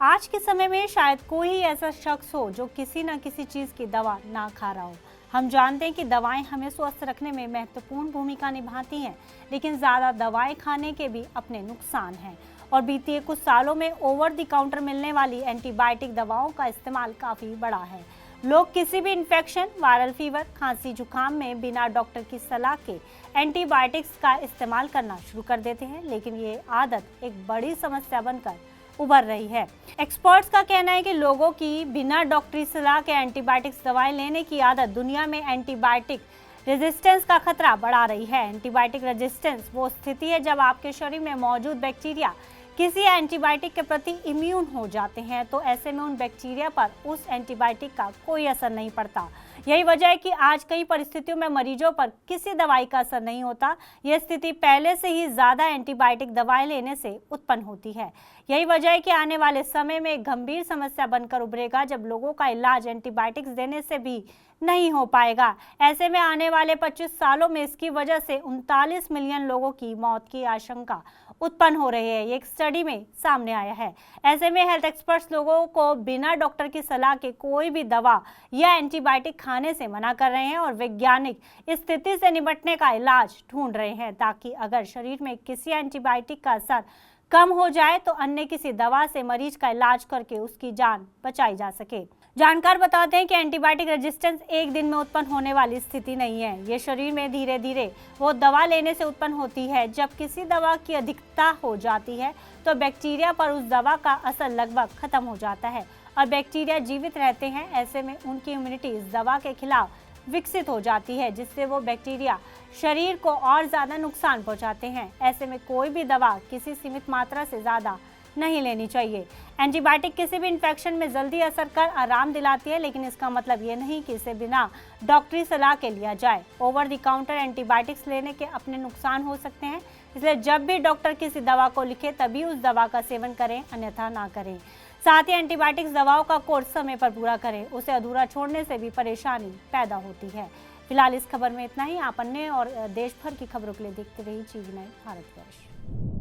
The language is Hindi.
आज के समय में शायद कोई ऐसा शख्स हो जो किसी न किसी चीज की दवा ना खा रहा हो। हम जानते हैं कि दवाएं हमें स्वस्थ रखने में महत्वपूर्ण भूमिका निभाती हैं, लेकिन ज्यादा दवाएं खाने के भी अपने नुकसान हैं। और बीते कुछ सालों में ओवर द काउंटर मिलने वाली एंटीबायोटिक दवाओं का इस्तेमाल काफी बढ़ा है। लोग किसी भी इन्फेक्शन, वायरल फीवर, खांसी, जुकाम में बिना डॉक्टर की सलाह के एंटीबायोटिक्स का इस्तेमाल करना शुरू कर देते हैं, लेकिन ये आदत एक बड़ी समस्या बनकर उभर रही है। एक्सपर्ट्स का कहना है कि लोगों की बिना डॉक्टरी सलाह के एंटीबायोटिक्स दवाएं लेने की आदत दुनिया में एंटीबायोटिक रेजिस्टेंस का खतरा बढ़ा रही है। एंटीबायोटिक रेजिस्टेंस वो स्थिति है जब आपके शरीर में मौजूद बैक्टीरिया किसी एंटीबायोटिक के प्रति इम्यून हो जाते हैं, तो ऐसे में उन बैक्टीरिया पर उस एंटीबायोटिक का कोई असर नहीं पड़ता। यही वजह है कि आज कई परिस्थितियों में मरीजों पर किसी दवाई का असर नहीं होता। यह स्थिति पहले से ही ज्यादा एंटीबायोटिक दवाएं लेने से उत्पन्न होती है। यही वजह है कि आने वाले समय में एक गंभीर समस्या बनकर उभरेगा जब लोगों का इलाज एंटीबायोटिक्स देने से भी नहीं हो पाएगा। ऐसे में आने वाले 25 सालों में इसकी वजह से 39 मिलियन लोगों की मौत की आशंका उत्पन्न हो रही है, ये एक स्टडी में सामने आया है। ऐसे में हेल्थ एक्सपर्ट्स लोगों को बिना डॉक्टर की सलाह के कोई भी दवा या एंटीबायोटिक खाने से मना कर रहे हैं और वैज्ञानिक स्थिति से निपटने का इलाज ढूंढ रहे हैं, ताकि अगर शरीर में किसी एंटीबायोटिक का असर कम हो जाए तो अन्य किसी दवा से मरीज का इलाज करके उसकी जान बचाई जा सके। जानकार बताते हैं कि एंटीबायोटिक रेजिस्टेंस एक दिन में उत्पन्न होने वाली स्थिति नहीं है। ये शरीर में धीरे धीरे वो दवा लेने से उत्पन्न होती है। जब किसी दवा की अधिकता हो जाती है तो बैक्टीरिया पर उस दवा का असर लगभग खत्म हो जाता है और बैक्टीरिया जीवित रहते हैं। ऐसे में उनकी इम्यूनिटी इस दवा के खिलाफ विकसित हो जाती है, जिससे वो बैक्टीरिया शरीर को और ज्यादा नुकसान पहुंचाते हैं। ऐसे में कोई भी दवा किसी सीमित मात्रा से ज्यादा नहीं लेनी चाहिए। एंटीबायोटिक किसी भी इन्फेक्शन में जल्दी असर कर आराम दिलाती है, लेकिन इसका मतलब ये नहीं कि इसे बिना डॉक्टरी सलाह के लिया जाए। ओवर द काउंटर एंटीबायोटिक्स लेने के अपने नुकसान हो सकते हैं, इसलिए जब भी डॉक्टर किसी दवा को लिखे तभी उस दवा का सेवन करें, अन्यथा ना करें। साथ ही एंटीबायोटिक्स दवाओं का कोर्स समय पर पूरा करें, उसे अधूरा छोड़ने से भी परेशानी पैदा होती है। फिलहाल इस खबर में इतना ही। आप अन्य और देश भर की खबरों के लिए देखते रहिए GV9 भारतवर्ष।